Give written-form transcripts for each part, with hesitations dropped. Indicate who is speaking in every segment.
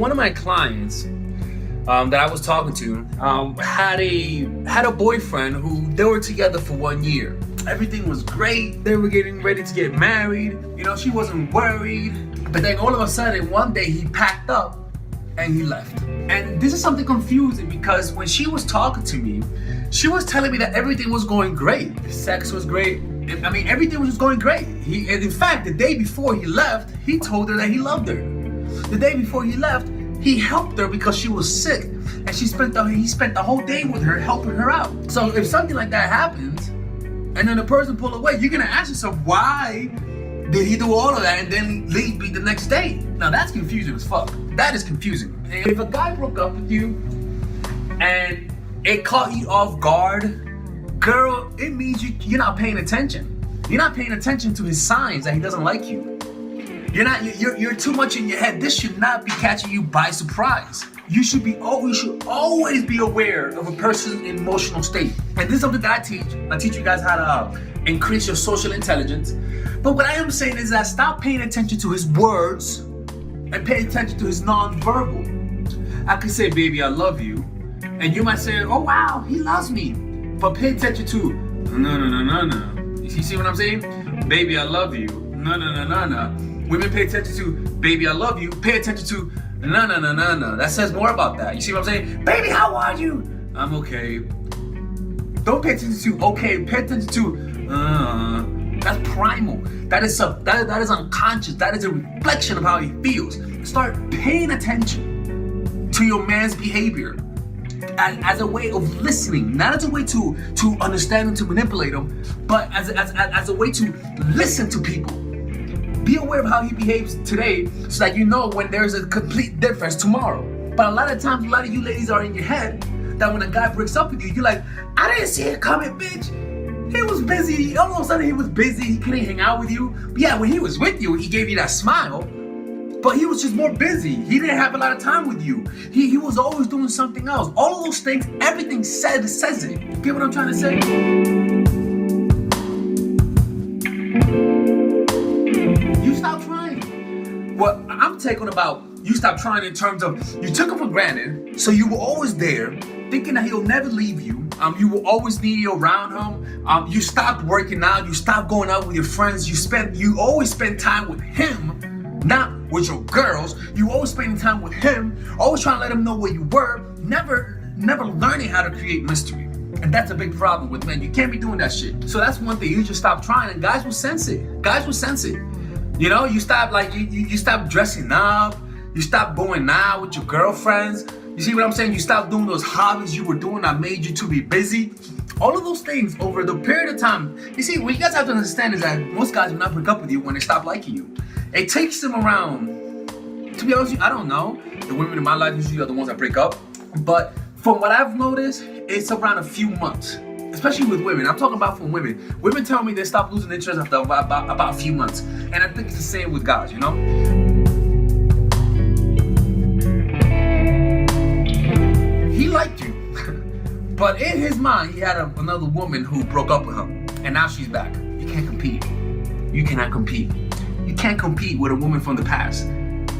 Speaker 1: One of my clients that I was talking to had a boyfriend who they were together for 1 year. Everything was great. They were getting ready to get married. You know, she wasn't worried. But then all of a sudden, one day he packed up and he left. And this is something confusing because when she was talking to me, she was telling me that everything was going great. Sex was great. I mean, everything was just going great. In fact, the day before he left, he told her that he loved her. The day before he left, he helped her because she was sick, and he spent the whole day with her, helping her out. So if something like that happens, and then the person pull away, you're gonna ask yourself, why did he do all of that and then leave me the next day? Now that's confusing as fuck. That is confusing. If a guy broke up with you and it caught you off guard, girl, it means you're not paying attention. You're not paying attention to his signs that he doesn't like you. You're too much in your head. This should not be catching you by surprise. You should always be aware of a person's emotional state. And this is something that I teach. I teach you guys how to increase your social intelligence. But what I am saying is that stop paying attention to his words and pay attention to his non-verbal. I could say, baby, I love you. And you might say, oh wow, he loves me. But pay attention to, no. You see what I'm saying? Baby, I love you. No. Women pay attention to, baby, I love you. Pay attention to, no. That says more about that. You see what I'm saying? Baby, how are you? I'm okay. Don't pay attention to okay. Pay attention to, that's primal. That is unconscious. That is a reflection of how he feels. Start paying attention to your man's behavior as a way of listening, not as a way to understand and to manipulate them, but as a way to listen to people. Be aware of how he behaves today so that you know when there's a complete difference tomorrow. But a lot of times, a lot of you ladies are in your head that when a guy breaks up with you, you're like, I didn't see it coming, bitch. He was busy. All of a sudden, he was busy. He couldn't hang out with you. But yeah, when he was with you, he gave you that smile. But he was just more busy. He didn't have a lot of time with you. He was always doing something else. All of those things, everything says it. Get what I'm trying to say? You stop trying. Well, I'm taking about you stop trying in terms of you took him for granted, so you were always there, thinking that he'll never leave you. You will always need you around him. You stopped working out. You stopped going out with your friends. You always spend time with him, not with your girls. You always spending time with him, always trying to let him know where you were, never learning how to create mystery. And that's a big problem with men. You can't be doing that shit. So that's one thing. You just stop trying, and guys will sense it. Guys will sense it. You know, you stop you stop dressing up. You stop going out with your girlfriends. You see what I'm saying? You stop doing those hobbies you were doing that made you to be busy. All of those things over the period of time. You see, what you guys have to understand is that most guys will not break up with you when they stop liking you. It takes them around, to be honest with you, I don't know. The women in my life usually are the ones that break up. But from what I've noticed, it's around a few months. Especially with women. I'm talking about from women. Women tell me they stop losing interest after about a few months. And I think it's the same with guys, you know? He liked you. But in his mind, he had another woman who broke up with him. And now she's back. You can't compete. You cannot compete. You can't compete with a woman from the past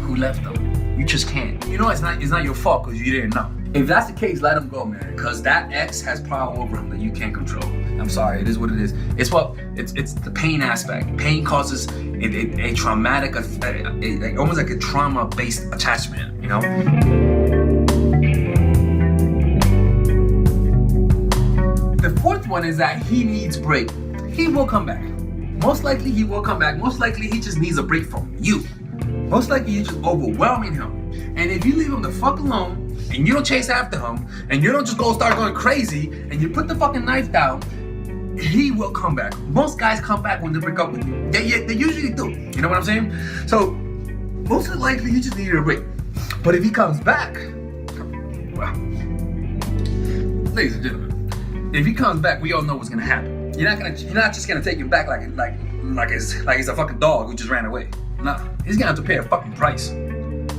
Speaker 1: who left them. You just can't. You know it's not your fault because you didn't know. If that's the case, let him go, man. Because that ex has power over him that you can't control. I'm sorry, it is what it is. It's the pain aspect. Pain causes a traumatic, almost like a trauma-based attachment, you know? The fourth one is that he needs break. He will come back. Most likely he will come back. Most likely he just needs a break from you. Most likely you're just overwhelming him. And if you leave him the fuck alone, and you don't chase after him, and you don't just start going crazy, and you put the fucking knife down, he will come back. Most guys come back when they break up with you. They usually do. You know what I'm saying? So, most likely you just need a break. But if he comes back, well, ladies and gentlemen, if he comes back, we all know what's gonna happen. You're not just gonna take him back like it's a fucking dog who just ran away. Nah, he's gonna have to pay a fucking price.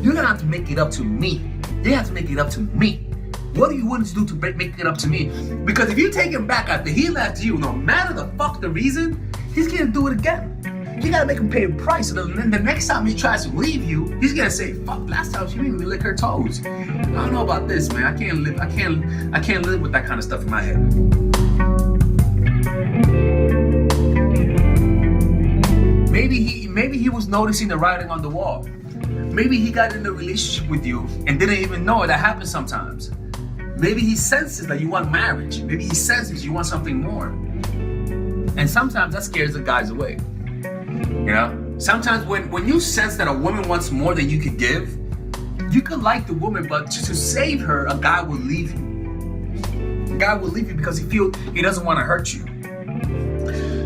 Speaker 1: You're gonna have to make it up to me. You have to make it up to me. What are you willing to do to make it up to me? Because if you take him back after he left you, no matter the fuck the reason, he's gonna do it again. You gotta make him pay a price. So then the next time he tries to leave you, he's gonna say, "Fuck! Last time she made me lick her toes." I don't know about this, man. I can't live with that kind of stuff in my head. Maybe he was noticing the writing on the wall. Maybe he got in a relationship with you and didn't even know it. That happens sometimes. Maybe he senses that you want marriage. Maybe he senses you want something more. And sometimes that scares the guys away. You know? Sometimes when you sense that a woman wants more than you could give, you could like the woman, but just to save her, a guy will leave you. A guy will leave you because he doesn't want to hurt you.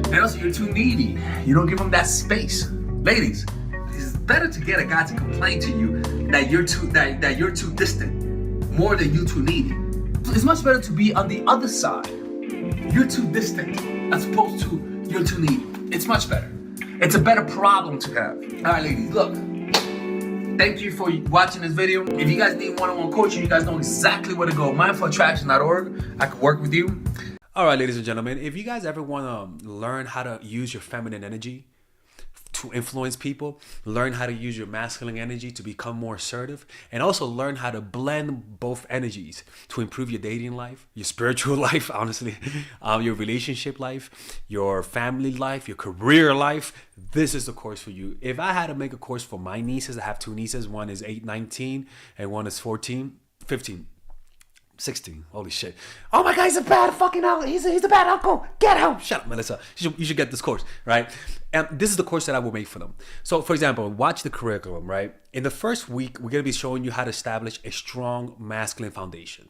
Speaker 1: And also, you're too needy. You don't give him that space. Ladies, it's better to get a guy to complain to you that you're too distant, more than you too needy. It's much better to be on the other side. You're too distant, as opposed to you're too needy. It's much better. It's a better problem to have. All right, ladies, look. Thank you for watching this video. If you guys need one-on-one coaching, you guys know exactly where to go. mindfulattraction.org. I can work with you.
Speaker 2: All right, ladies and gentlemen, if you guys ever want to learn how to use your feminine energy to influence people, learn how to use your masculine energy to become more assertive, and also learn how to blend both energies to improve your dating life, your spiritual life, honestly, your relationship life, your family life, your career life, this is the course for you. If I had to make a course for my nieces, I have two nieces, one is 19 and one is 15. 16. Holy shit. Oh my God, he's a bad fucking uncle. He's a bad uncle. Get him. Shut up, Melissa. You should get this course, right? And this is the course that I will make for them. So, for example, watch the curriculum, right? In the first week, we're going to be showing you how to establish a strong masculine foundation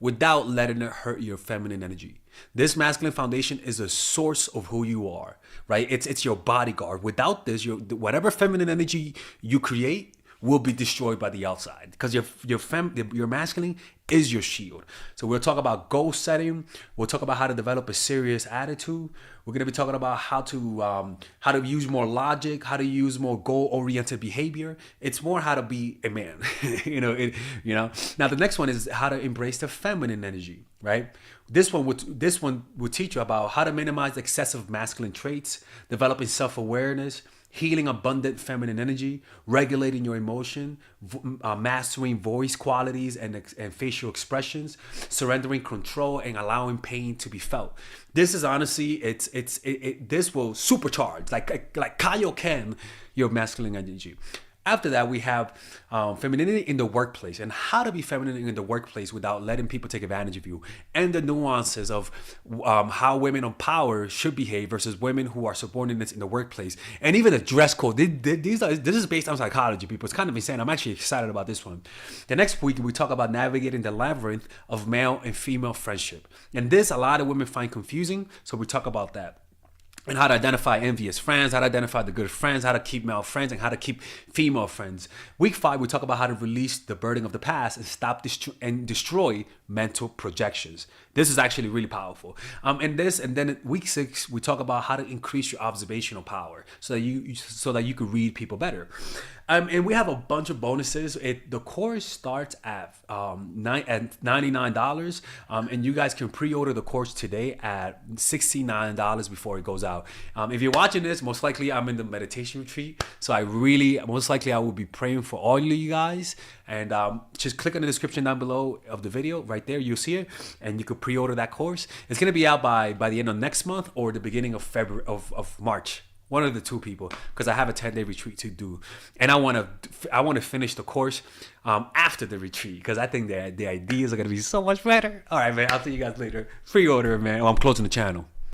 Speaker 2: without letting it hurt your feminine energy. This masculine foundation is a source of who you are, right? It's your bodyguard. Without this, whatever feminine energy you create will be destroyed by the outside, because your masculine is your shield. So we'll talk about goal setting. We'll talk about how to develop a serious attitude. We're gonna be talking about how to use more logic, how to use more goal-oriented behavior. It's more how to be a man, you know. Now the next one is how to embrace the feminine energy, right? This one will teach you about how to minimize excessive masculine traits, developing self-awareness, healing abundant feminine energy, regulating your emotion, mastering voice qualities and facial expressions, surrendering control, and allowing pain to be felt. This is honestly, this will supercharge, like Kaioken, your masculine energy. After that, we have femininity in the workplace and how to be feminine in the workplace without letting people take advantage of you, and the nuances of how women on power should behave versus women who are subordinates in the workplace, and even the dress code. This is based on psychology, people. It's kind of insane. I'm actually excited about this one. The next week, we talk about navigating the labyrinth of male and female friendship. And this, a lot of women find confusing, so we talk about that. And how to identify envious friends, how to identify the good friends, how to keep male friends, and how to keep female friends. Week 5, we talk about how to release the burden of the past and stop and destroy mental projections. This is actually really powerful. And then week 6, we talk about how to increase your observational power so that you could read people better. And we have a bunch of bonuses. The course starts at $99, and you guys can pre-order the course today at $69 before it goes out. If you're watching this, most likely I'm in the meditation retreat, so I will be praying for all of you guys. And just click on the description down below of the video. Right there, you'll see it, and you could pre-order that course. It's gonna be out by the end of next month or the beginning of February of March. One of the two, people, because I have a 10-day retreat to do, and I want to finish the course after the retreat, because I think the ideas are gonna be so much better. All right, man. I'll see you guys later. Pre-order, man. I'm closing the channel.